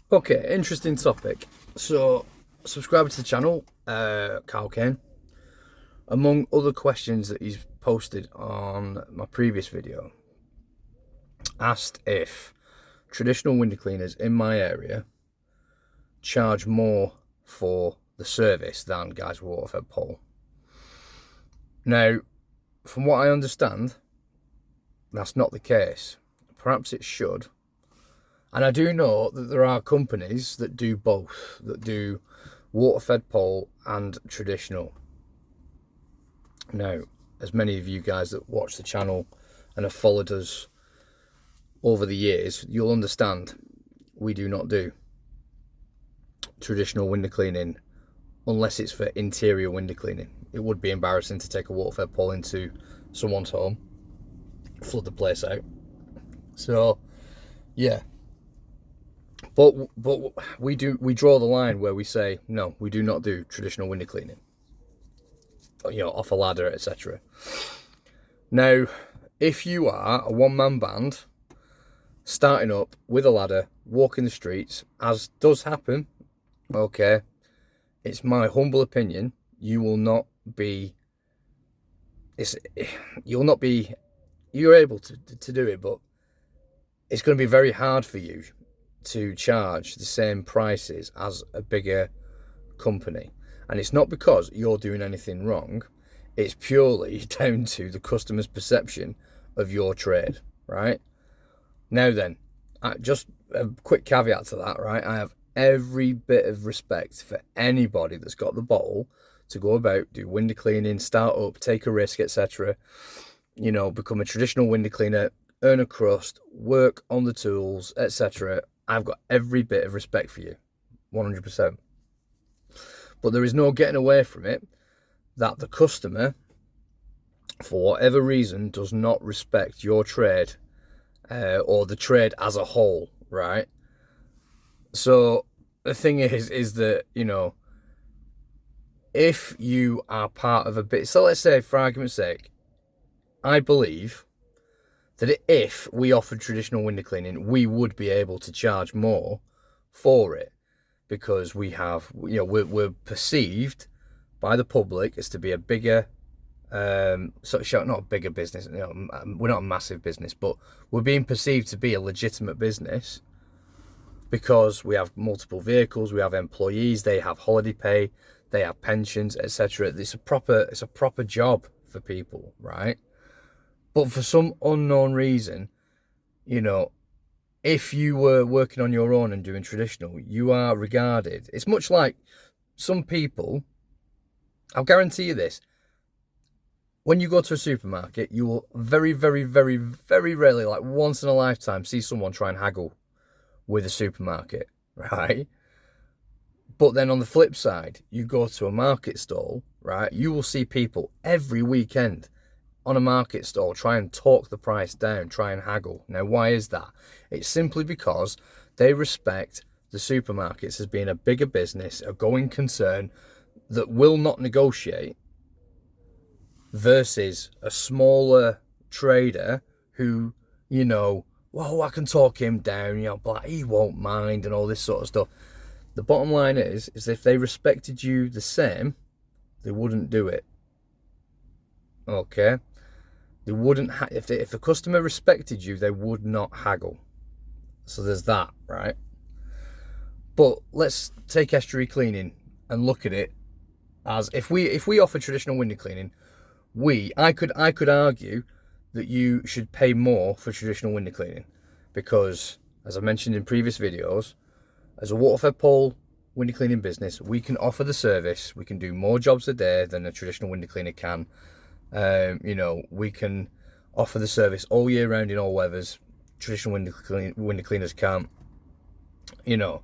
Okay, interesting topic. So, subscriber to the channel, Carl Kane, among other questions that he's posted on my previous video, asked if traditional window cleaners in my area charge more for the service than guys with waterfed pole. Now, from what I understand, that's not the case. Perhaps it should. And I do know that there are companies that do both, that do water-fed pole and traditional. Now, as many of you guys that watch the channel and have followed us over the years, you'll understand we do not do traditional window cleaning unless it's for interior window cleaning. It would be embarrassing to take a water-fed pole into someone's home, flood the place out. So, yeah. But we draw the line where we say, no, we do not do traditional window cleaning. You know, off a ladder, etc. Now, if you are a one-man band, starting up with a ladder, walking the streets, as does happen, okay, it's my humble opinion, you're able to do it, but it's going to be very hard for you to charge the same prices as a bigger company. And it's not because you're doing anything wrong, it's purely down to the customer's perception of your trade, right? Now then, just a quick caveat to that, right? I have every bit of respect for anybody that's got the bottle to go about, do window cleaning, start up, take a risk, etc. You know, become a traditional window cleaner, earn a crust, work on the tools, etc. I've got every bit of respect for you, 100%. But there is no getting away from it that the customer, for whatever reason, does not respect your trade or the trade as a whole, right? So the thing is that, you know, if you are part of a bit, so let's say, for argument's sake, I believe that if we offered traditional window cleaning, we would be able to charge more for it, because we have, you know, we're perceived by the public as to be a bigger, not a bigger business, you know, we're not a massive business, but we're being perceived to be a legitimate business because we have multiple vehicles, we have employees, they have holiday pay, they have pensions, etc. It's a proper job for people, right? But for some unknown reason, you know, if you were working on your own and doing traditional, you are regarded. It's much like some people, I'll guarantee you this, when you go to a supermarket, you will very, very, very, very rarely, like once in a lifetime, see someone try and haggle with a supermarket, right? But then on the flip side, you go to a market stall, right? You will see people every weekend on a market stall try and talk the price down, try and haggle. Now, why is that? It's simply because they respect the supermarkets as being a bigger business, a going concern that will not negotiate, versus a smaller trader who, you know, well, I can talk him down, you know, but he won't mind and all this sort of stuff. The bottom line is if they respected you the same, they wouldn't do it. Okay? They wouldn't, if the customer respected you, they would not haggle. So there's that, right? But let's take estuary cleaning and look at it as if we offer traditional window cleaning, I could argue that you should pay more for traditional window cleaning, because as I mentioned in previous videos, as a waterfed pole window cleaning business, we can offer the service, we can do more jobs a day than a traditional window cleaner can. You know, we can offer the service all year round in all weathers. Traditional window cleaners can't. You know,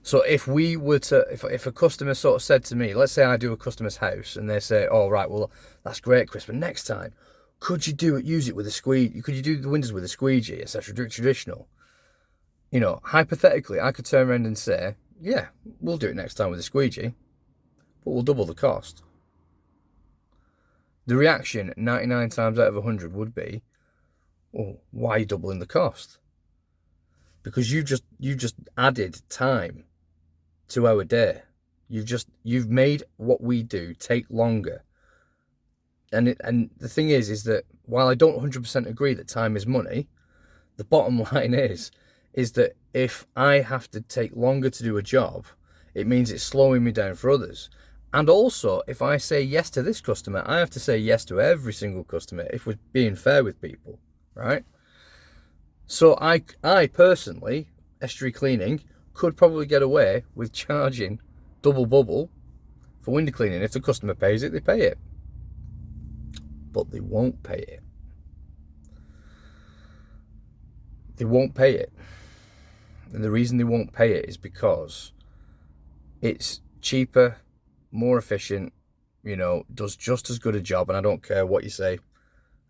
so if we were to, if a customer sort of said to me, let's say I do a customer's house and they say, oh right, well that's great, Chris, but next time, could you use it with a squeegee? Could you do the windows with a squeegee, etc. Do it traditional? You know, hypothetically, I could turn around and say, yeah, we'll do it next time with a squeegee, but we'll double the cost. The reaction 99 times out of 100 would be, well, why are you doubling the cost? because you just added time to our day. You've made what we do take longer. And the thing is that while I don't 100% agree that time is money, the bottom line is that if I have to take longer to do a job, it means it's slowing me down for others. And also, if I say yes to this customer, I have to say yes to every single customer if we're being fair with people, right? So I personally, estuary cleaning, could probably get away with charging double bubble for window cleaning. If the customer pays it, they pay it. But they won't pay it. They won't pay it. And the reason they won't pay it is because it's cheaper, more efficient, does just as good a job, and I don't care what you say,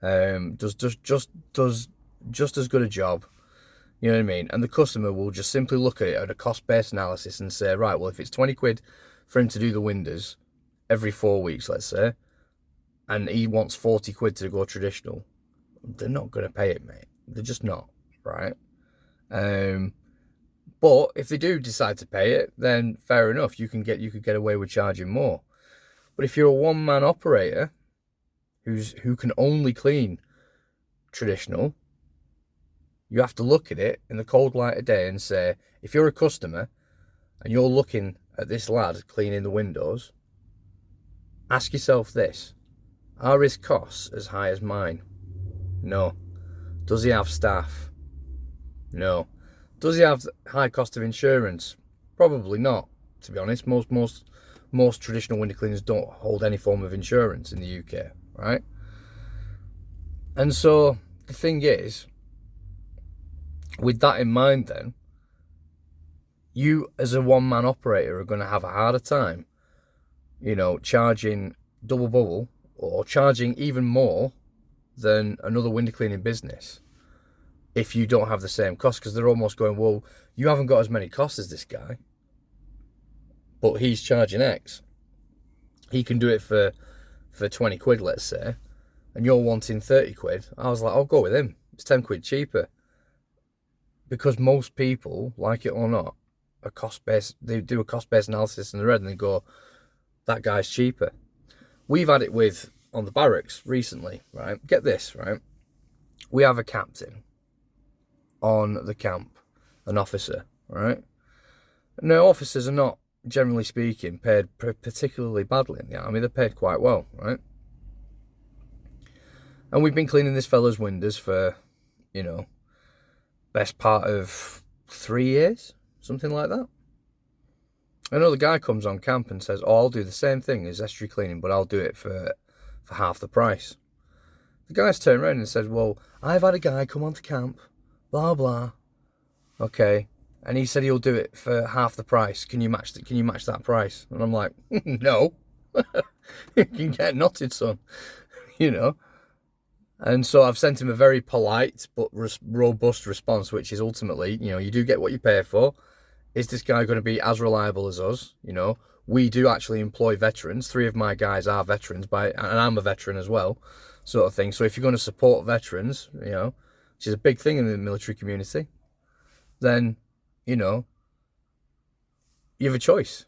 does just as good a job, you know what I mean? And the customer will just simply look at it at a cost-based analysis and say, right, well, if it's 20 quid for him to do the windows every 4 weeks, let's say, and he wants 40 quid to go traditional, they're not going to pay it, mate. They're just not, right? But if they do decide to pay it, then fair enough. You could get away with charging more. But if you're a one-man operator who can only clean traditional, you have to look at it in the cold light of day and say, if you're a customer and you're looking at this lad cleaning the windows, ask yourself this: are his costs as high as mine? No. Does he have staff? No. Does he have high cost of insurance? Probably not, to be honest. Most traditional window cleaners don't hold any form of insurance in the UK, right? And so the thing is, with that in mind then, you as a one-man operator are going to have a harder time, charging double bubble or charging even more than another window cleaning business if you don't have the same cost, because they're almost going, well, you haven't got as many costs as this guy, but he's charging X. He can do it for 20 quid, let's say, and you're wanting 30 quid. I was like, I'll go with him. It's 10 quid cheaper. Because most people, like it or not, they do a cost-based analysis in the red and they go, that guy's cheaper. We've had it on the barracks recently, right? Get this, right? We have a captain on the camp, an officer, right? Now, officers are not, generally speaking, paid particularly badly in the army. They're paid quite well, right? And we've been cleaning this fella's windows for, best part of 3 years, something like that. Another guy comes on camp and says, oh, I'll do the same thing as estuary cleaning, but I'll do it for half the price. The guy's turned around and said, well, I've had a guy come onto camp, blah, blah. Okay. And he said he'll do it for half the price. Can you match that price? And I'm like, no. You can get knotted, son. And so I've sent him a very polite but robust response, which is ultimately, you do get what you pay for. Is this guy going to be as reliable as us? We do actually employ veterans. 3 of my guys are veterans, and I'm a veteran as well, sort of thing. So if you're going to support veterans, which is a big thing in the military community, then, you have a choice.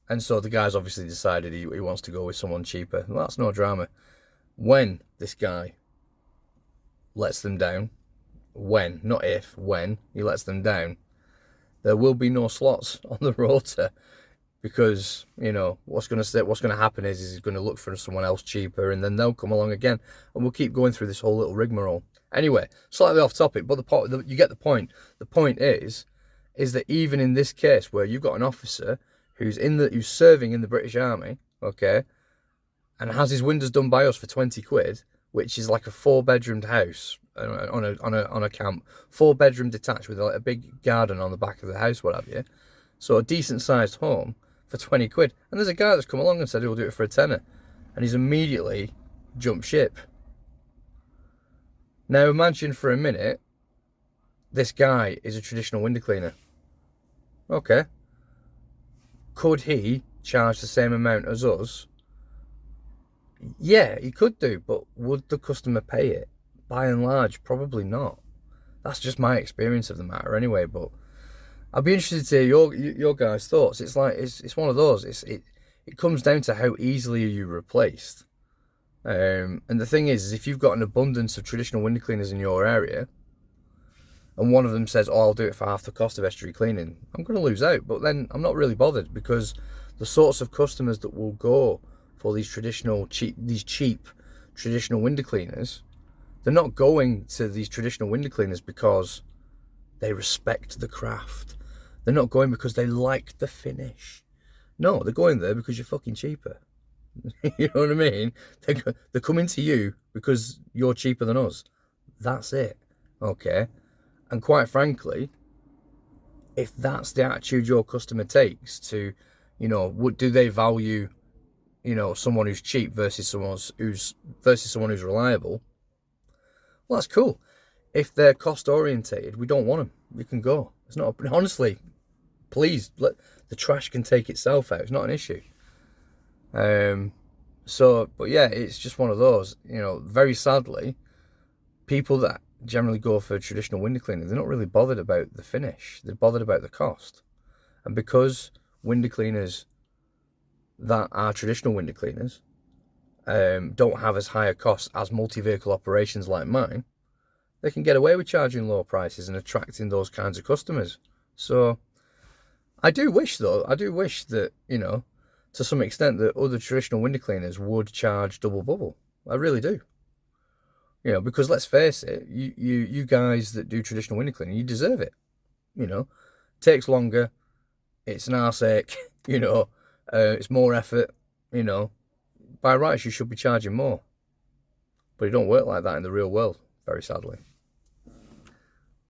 And so the guy's obviously decided he wants to go with someone cheaper. Well, that's no drama. When this guy lets them down, not if, when he lets them down, there will be no slots on the rota, because what's going to happen is he's going to look for someone else cheaper, and then they'll come along again, and we'll keep going through this whole little rigmarole. Anyway, slightly off topic, but you get the point. The point is that even in this case where you've got an officer who's serving in the British Army, okay, and has his windows done by us for 20 quid, which is like a 4-bedroomed house on a camp, 4-bedroom detached with a big garden on the back of the house, what have you. So a decent sized home for 20 quid. And there's a guy that's come along and said he'll do it for a tenner, and he's immediately jumped ship. Now imagine for a minute, this guy is a traditional window cleaner. Okay. Could he charge the same amount as us? Yeah, he could do, but would the customer pay it? By and large, probably not. That's just my experience of the matter anyway, but I'd be interested to hear your guys' thoughts. It's like it's one of those. It comes down to how easily are you replaced. And the thing is if you've got an abundance of traditional window cleaners in your area, and one of them says, "Oh, I'll do it for half the cost of estuary cleaning," I'm going to lose out. But then I'm not really bothered, because the sorts of customers that will go for these cheap traditional window cleaners, they're not going to these traditional window cleaners because they respect the craft. They're not going because they like the finish. No, they're going there because you're fucking cheaper. You know what I mean? They're coming to you because you're cheaper than us. That's it. Okay. And quite frankly, if that's the attitude your customer takes to, do they value, someone who's cheap versus someone who's reliable? Well, that's cool. If they're cost orientated, we don't want them. We can go. It's not honestly. Please, let the trash can take itself out. It's not an issue. But yeah, it's just one of those. Very sadly, people that generally go for traditional window cleaning, they're not really bothered about the finish. They're bothered about the cost. And because window cleaners that are traditional window cleaners don't have as high a cost as multi-vehicle operations like mine, they can get away with charging low prices and attracting those kinds of customers. So I do wish that, to some extent, that other traditional window cleaners would charge double bubble. I really do. Because let's face it, you guys that do traditional window cleaning, you deserve it. Takes longer, it's an arse ache, it's more effort, by rights you should be charging more. But it don't work like that in the real world, very sadly.